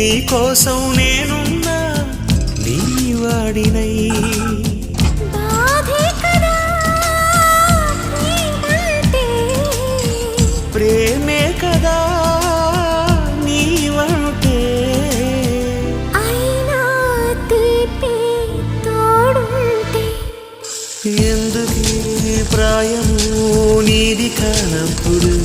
నీ కోసం నేనున్నా నీ వాడినై ప్రేమే కదా నీవంటే ఎందుకీ ప్రాయము నీది కానప్పుడు